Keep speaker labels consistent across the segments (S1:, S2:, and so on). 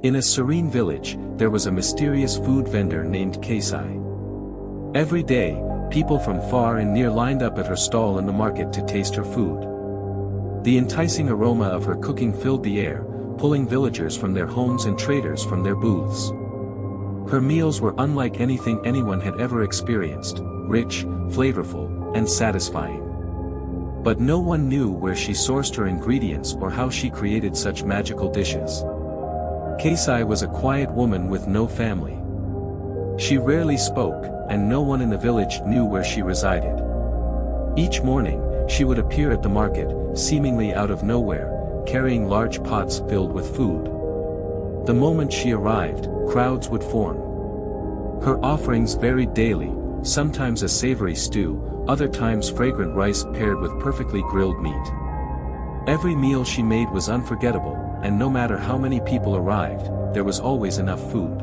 S1: In a serene village, there was a mysterious food vendor named Kasai. Every day, people from far and near lined up at her stall in the market to taste her food. The enticing aroma of her cooking filled the air, pulling villagers from their homes and traders from their booths. Her meals were unlike anything anyone had ever experienced, rich, flavorful, and satisfying. But no one knew where she sourced her ingredients or how she created such magical dishes. Kasai was a quiet woman with no family. She rarely spoke, and no one in the village knew where she resided. Each morning, she would appear at the market, seemingly out of nowhere, carrying large pots filled with food. The moment she arrived, crowds would form. Her offerings varied daily, sometimes a savory stew, other times fragrant rice paired with perfectly grilled meat. Every meal she made was unforgettable, and no matter how many people arrived, there was always enough food.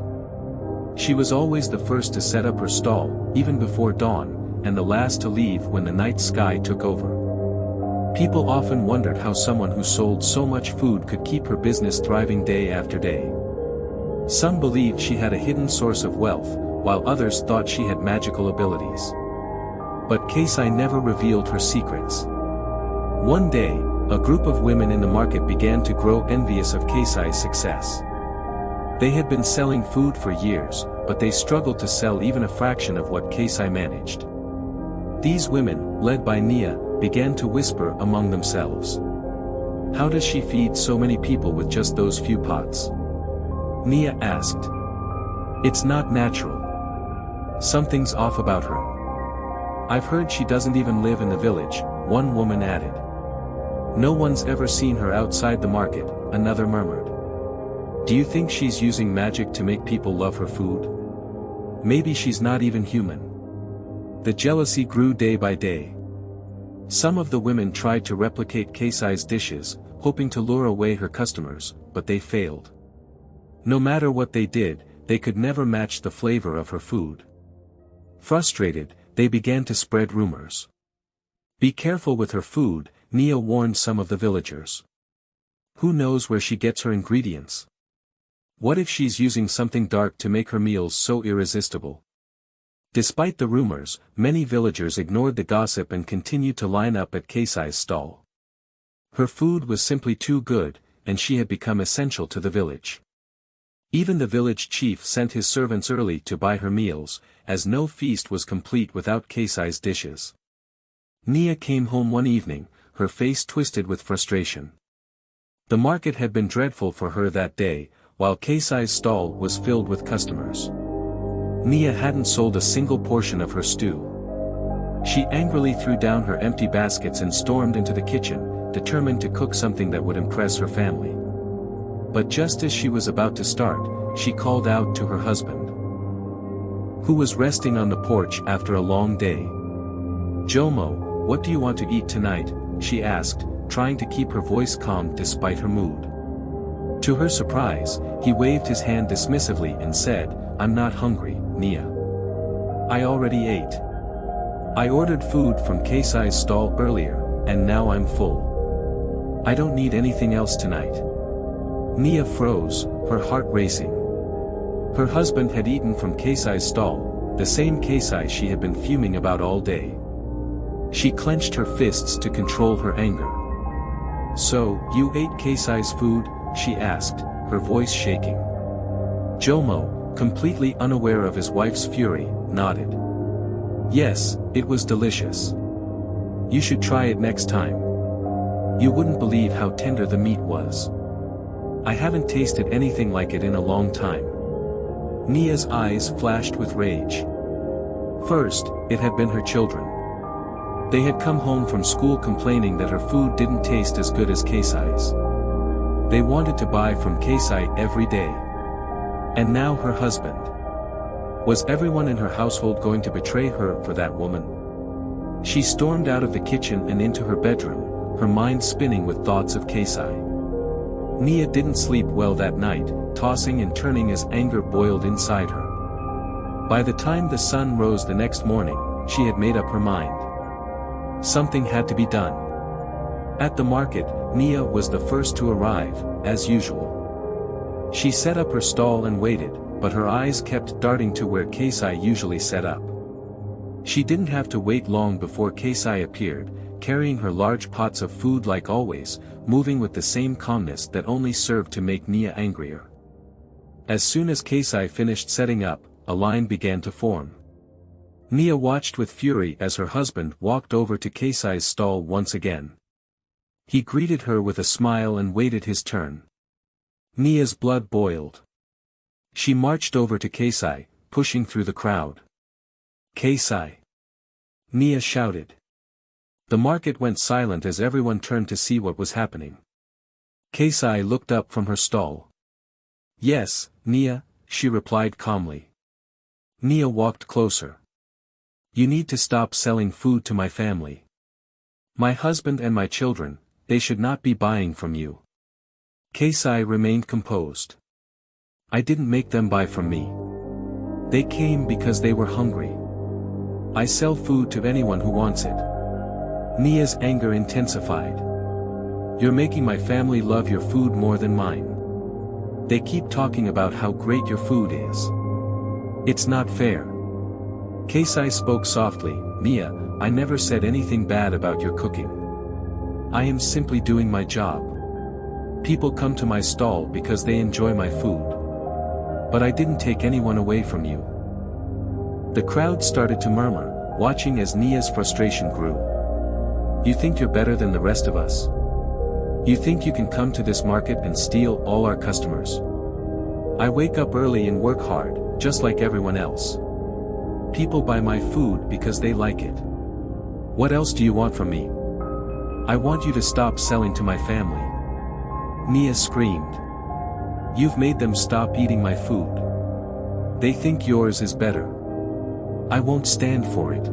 S1: She was always the first to set up her stall, even before dawn, and the last to leave when the night sky took over. People often wondered how someone who sold so much food could keep her business thriving day after day. Some believed she had a hidden source of wealth, while others thought she had magical abilities. But Kasai never revealed her secrets. One day, a group of women in the market began to grow envious of Kasai's success. They had been selling food for years, but they struggled to sell even a fraction of what Kasai managed. These women, led by Nia, began to whisper among themselves. How does she feed so many people with just those few pots? Nia asked. It's not natural. Something's off about her. I've heard she doesn't even live in the village, one woman added. No one's ever seen her outside the market, another murmured. Do you think she's using magic to make people love her food? Maybe she's not even human. The jealousy grew day by day. Some of the women tried to replicate Kasai's dishes, hoping to lure away her customers, but they failed. No matter what they did, they could never match the flavor of her food. Frustrated, they began to spread rumors. Be careful with her food, Nia warned some of the villagers. Who knows where she gets her ingredients? What if she's using something dark to make her meals so irresistible? Despite the rumors, many villagers ignored the gossip and continued to line up at Kasai's stall. Her food was simply too good, and she had become essential to the village. Even the village chief sent his servants early to buy her meals, as no feast was complete without Kasai's dishes. Nia came home one evening, her face twisted with frustration. The market had been dreadful for her that day, while Kasai's stall was filled with customers. Nia hadn't sold a single portion of her stew. She angrily threw down her empty baskets and stormed into the kitchen, determined to cook something that would impress her family. But just as she was about to start, she called out to her husband, who was resting on the porch after a long day. Jomo, what do you want to eat tonight? She asked, trying to keep her voice calm despite her mood. To her surprise, he waved his hand dismissively and said, I'm not hungry, Nia. I already ate. I ordered food from Kasai's stall earlier, and now I'm full. I don't need anything else tonight. Nia froze, her heart racing. Her husband had eaten from Kasai's stall, the same Kasai she had been fuming about all day. She clenched her fists to control her anger. So, you ate Kasai's food? She asked, her voice shaking. Jomo, completely unaware of his wife's fury, nodded. Yes, it was delicious. You should try it next time. You wouldn't believe how tender the meat was. I haven't tasted anything like it in a long time. Nia's eyes flashed with rage. First, it had been her children. They had come home from school complaining that her food didn't taste as good as Kasai's. They wanted to buy from Kasai every day. And now her husband. Was everyone in her household going to betray her for that woman? She stormed out of the kitchen and into her bedroom, her mind spinning with thoughts of Kasai. Nia didn't sleep well that night, tossing and turning as anger boiled inside her. By the time the sun rose the next morning, she had made up her mind. Something had to be done. At the market, Nia was the first to arrive, as usual. She set up her stall and waited, but her eyes kept darting to where Keisai usually set up. She didn't have to wait long before Keisai appeared, carrying her large pots of food like always, moving with the same calmness that only served to make Nia angrier. As soon as Keisai finished setting up, a line began to form. Nia watched with fury as her husband walked over to Keisai's stall once again. He greeted her with a smile and waited his turn. Nia's blood boiled. She marched over to Keisai, pushing through the crowd. "Keisai!" Nia shouted. The market went silent as everyone turned to see what was happening. Keisai looked up from her stall. "Yes, Nia," she replied calmly. Nia walked closer. "You need to stop selling food to my family. My husband and my children, they should not be buying from you." Keisai remained composed. "I didn't make them buy from me. They came because they were hungry. I sell food to anyone who wants it." Nia's anger intensified. "You're making my family love your food more than mine. They keep talking about how great your food is. It's not fair." Keisai spoke softly, "Nia, I never said anything bad about your cooking. I am simply doing my job. People come to my stall because they enjoy my food. But I didn't take anyone away from you." The crowd started to murmur, watching as Nia's frustration grew. "You think you're better than the rest of us? You think you can come to this market and steal all our customers? I wake up early and work hard, just like everyone else. People buy my food because they like it. What else do you want from me? I want you to stop selling to my family." Nia screamed. "You've made them stop eating my food. They think yours is better. I won't stand for it.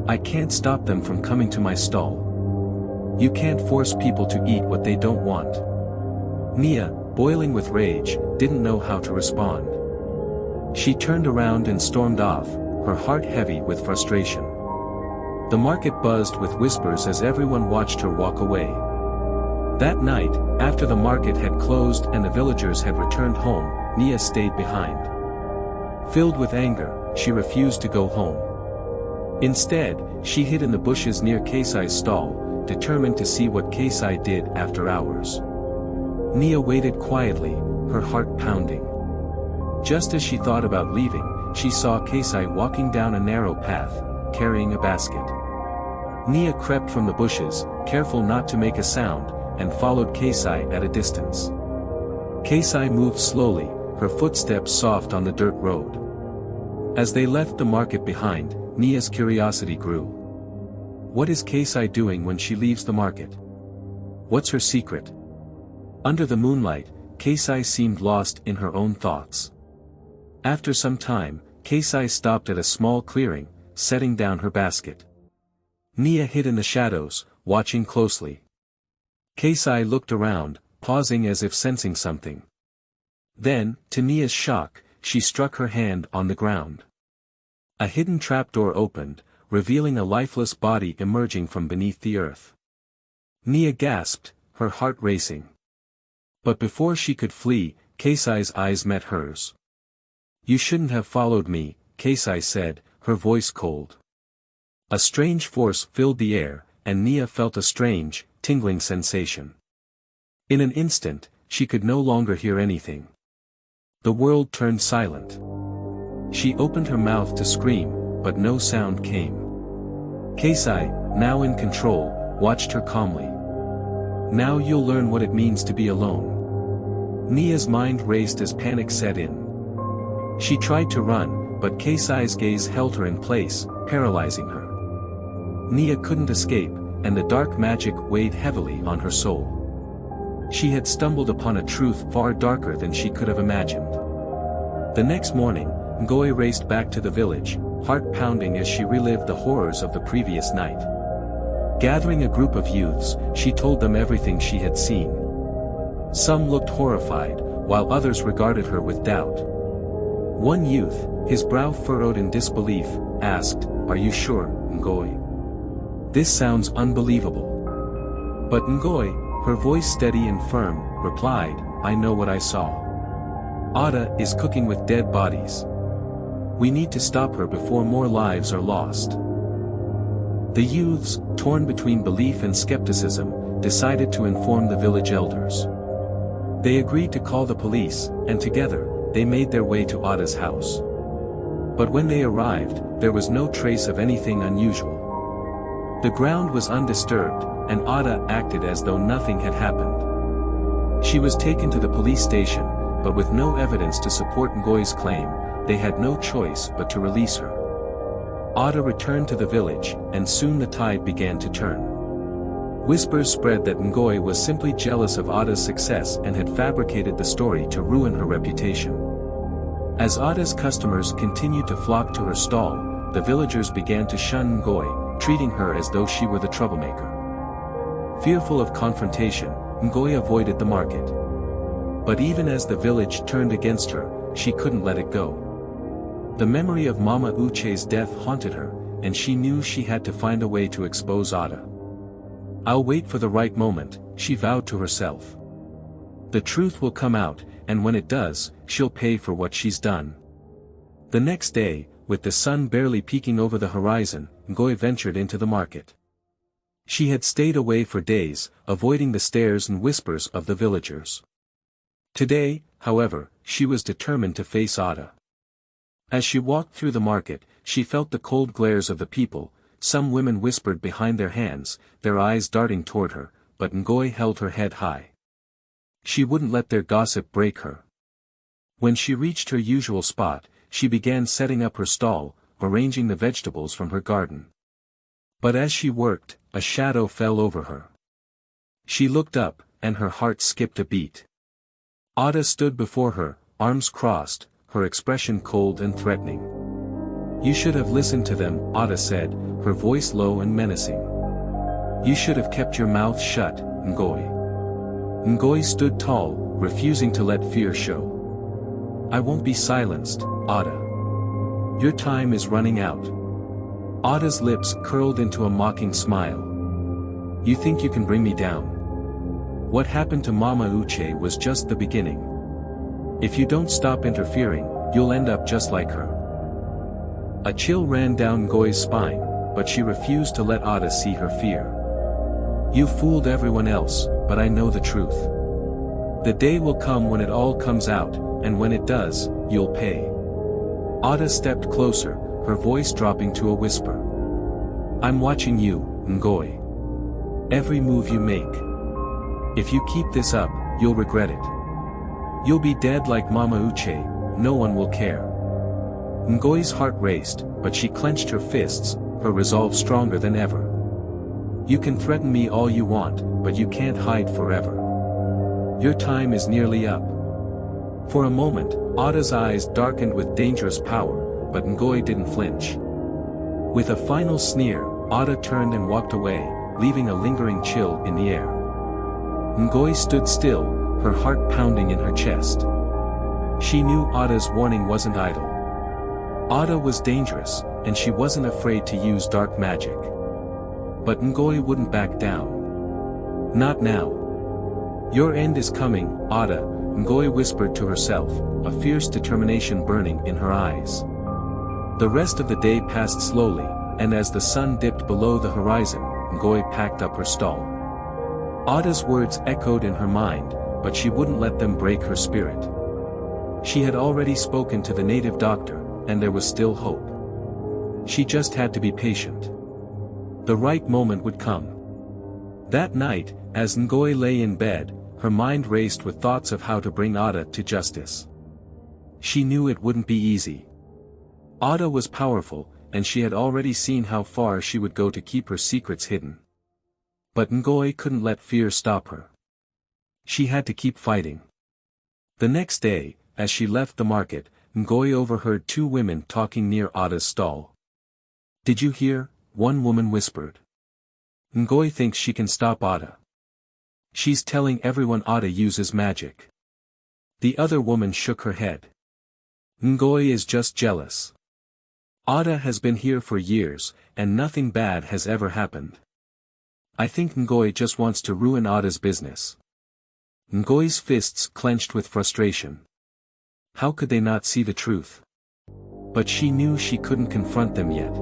S1: I can't stop them from coming to my stall. You can't force people to eat what they don't want." Nia, boiling with rage, didn't know how to respond. She turned around and stormed off, her heart heavy with frustration. The market buzzed with whispers as everyone watched her walk away. That night, after the market had closed and the villagers had returned home, Nia stayed behind. Filled with anger, she refused to go home. Instead, she hid in the bushes near Keisai's stall, determined to see what Keisai did after hours. Nia waited quietly, her heart pounding. Just as she thought about leaving, she saw Keisai walking down a narrow path, carrying a basket. Nia crept from the bushes, careful not to make a sound, and followed Keisai at a distance. Keisai moved slowly, her footsteps soft on the dirt road. As they left the market behind, Nia's curiosity grew. What is Keisai doing when she leaves the market? What's her secret? Under the moonlight, Keisai seemed lost in her own thoughts. After some time, Keisai stopped at a small clearing, setting down her basket. Nia hid in the shadows, watching closely. Keisai looked around, pausing as if sensing something. Then, to Nia's shock, she struck her hand on the ground. A hidden trapdoor opened, revealing a lifeless body emerging from beneath the earth. Nia gasped, her heart racing. But before she could flee, Keisai's eyes met hers. "You shouldn't have followed me," Keisai said, her voice cold. A strange force filled the air, and Nia felt a strange, tingling sensation. In an instant, she could no longer hear anything. The world turned silent. She opened her mouth to scream, but no sound came. Keisai, now in control, watched her calmly. "Now you'll learn what it means to be alone." Nia's mind raced as panic set in. She tried to run, but Keisai's gaze held her in place, paralyzing her. Nia couldn't escape, and the dark magic weighed heavily on her soul. She had stumbled upon a truth far darker than she could have imagined. The next morning, Ngoi raced back to the village, heart pounding as she relived the horrors of the previous night. Gathering a group of youths, she told them everything she had seen. Some looked horrified, while others regarded her with doubt. One youth, his brow furrowed in disbelief, asked, "Are you sure, Ngoi? This sounds unbelievable." But Ngoi, her voice steady and firm, replied, "I know what I saw. Ada is cooking with dead bodies. We need to stop her before more lives are lost. The youths, torn between belief and skepticism, decided to inform the village elders. They agreed to call the police, and together, they made their way to Ada's house. But when they arrived, there was no trace of anything unusual. The ground was undisturbed, and Ada acted as though nothing had happened. She was taken to the police station, but with no evidence to support Ngoi's claim, they had no choice but to release her. Ada returned to the village, and soon the tide began to turn. Whispers spread that Ngoi was simply jealous of Ada's success and had fabricated the story to ruin her reputation. As Ada's customers continued to flock to her stall, the villagers began to shun Ngoi, treating her as though she were the troublemaker. Fearful of confrontation, Ngoi avoided the market. But even as the village turned against her, she couldn't let it go. The memory of Mama Uche's death haunted her, and she knew she had to find a way to expose Ada. "I'll wait for the right moment," she vowed to herself. "The truth will come out, and when it does, she'll pay for what she's done." The next day, with the sun barely peeking over the horizon, Ngoi ventured into the market. She had stayed away for days, avoiding the stares and whispers of the villagers. Today, however, she was determined to face Ada. As she walked through the market, she felt the cold glares of the people. Some women whispered behind their hands, their eyes darting toward her, but Ngoi held her head high. She wouldn't let their gossip break her. When she reached her usual spot, she began setting up her stall, arranging the vegetables from her garden. But as she worked, a shadow fell over her. She looked up, and her heart skipped a beat. Ada stood before her, arms crossed, her expression cold and threatening. "You should have listened to them," Ada said, her voice low and menacing. "You should have kept your mouth shut, Ngoi." Ngoi stood tall, refusing to let fear show. "I won't be silenced, Ada. Your time is running out." Ada's lips curled into a mocking smile. "You think you can bring me down? What happened to Mama Uche was just the beginning. If you don't stop interfering, you'll end up just like her." A chill ran down Ngoi's spine, but she refused to let Ada see her fear. "You fooled everyone else, but I know the truth. The day will come when it all comes out, and when it does, you'll pay." Ada stepped closer, her voice dropping to a whisper. "I'm watching you, Ngoi. Every move you make. If you keep this up, you'll regret it. You'll be dead like Mama Uche, no one will care." Ngoi's heart raced, but she clenched her fists, her resolve stronger than ever. "You can threaten me all you want, but you can't hide forever. Your time is nearly up." For a moment, Ada's eyes darkened with dangerous power, but Ngoi didn't flinch. With a final sneer, Ada turned and walked away, leaving a lingering chill in the air. Ngoi stood still, her heart pounding in her chest. She knew Ada's warning wasn't idle. Ada was dangerous, and she wasn't afraid to use dark magic. But Ngoi wouldn't back down. "Not now. Your end is coming, Ada," Ngoi whispered to herself, a fierce determination burning in her eyes. The rest of the day passed slowly, and as the sun dipped below the horizon, Ngoi packed up her stall. Ada's words echoed in her mind, but she wouldn't let them break her spirit. She had already spoken to the native doctor, and there was still hope. She just had to be patient. The right moment would come. That night, as Ngoi lay in bed, her mind raced with thoughts of how to bring Ada to justice. She knew it wouldn't be easy. Ada was powerful, and she had already seen how far she would go to keep her secrets hidden. But Ngoi couldn't let fear stop her. She had to keep fighting. The next day, as she left the market, Ngoi overheard two women talking near Ada's stall. "Did you hear?" one woman whispered. "Ngoi thinks she can stop Ada. She's telling everyone Ada uses magic." The other woman shook her head. "Ngoi is just jealous. Ada has been here for years, and nothing bad has ever happened. I think Ngoi just wants to ruin Ada's business." Ngoi's fists clenched with frustration. how could they not see the truth? But she knew she couldn't confront them yet.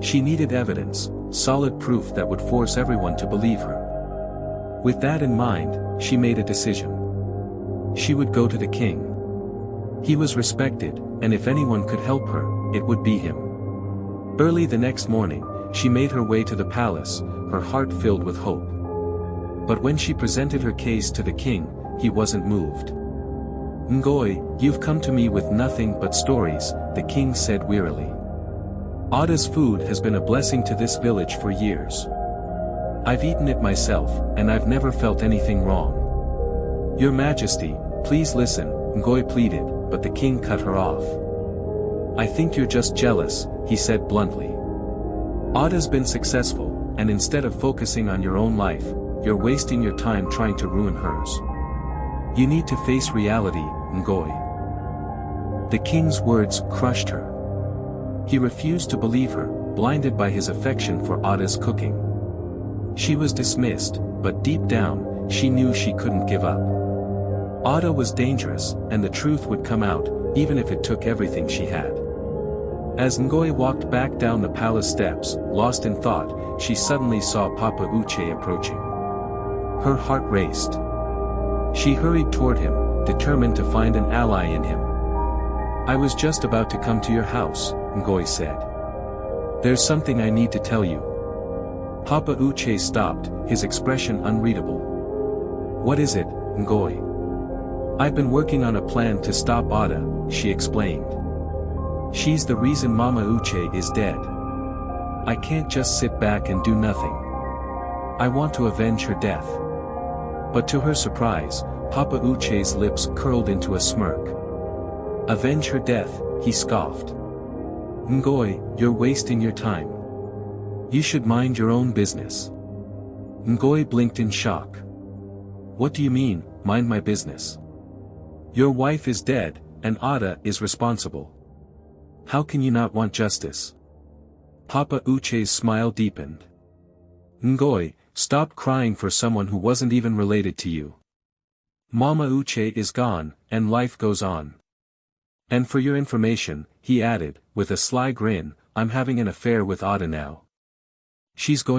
S1: She needed evidence, solid proof that would force everyone to believe her. With that in mind, she made a decision. She would go to the king. He was respected, and if anyone could help her, it would be him. Early the next morning, she made her way to the palace, her heart filled with hope. But when she presented her case to the king, he wasn't moved. "Ngoi, you've come to me with nothing but stories," the king said wearily. "Ada's food has been a blessing to this village for years. I've eaten it myself, and I've never felt anything wrong. Your Majesty, please listen," Ngoi pleaded, but the king cut her off. "I think you're just jealous," he said bluntly. "Ada's been successful, and instead of focusing on your own life, you're wasting your time trying to ruin hers. You need to face reality, Ngoi." The king's words crushed her. He refused to believe her, blinded by his affection for Ada's cooking. She was dismissed, but deep down, she knew she couldn't give up. Ada was dangerous, and the truth would come out, even if it took everything she had. As Ngoi walked back down the palace steps, lost in thought, she suddenly saw Papa Uche approaching. Her heart raced. She hurried toward him, determined to find an ally in him. "I was just about to come to your house," Ngoi said. "There's something I need to tell you." Papa Uche stopped, his expression unreadable. "What is it, Ngoi?" "I've been working on a plan to stop Ada," she explained. "She's the reason Mama Uche is dead. I can't just sit back and do nothing. I want to avenge her death." But to her surprise, Papa Uche's lips curled into a smirk. "Avenge her death," he scoffed. "Ngoi, you're wasting your time. You should mind your own business." Ngoi blinked in shock. "What do you mean, mind my business? Your wife is dead, and Ada is responsible. How can you not want justice?" Papa Uche's smile deepened. "Ngoi, stop crying for someone who wasn't even related to you. Mama Uche is gone, and life goes on. And for your information," he added, with a sly grin, "I'm having an affair with Ada now. She's going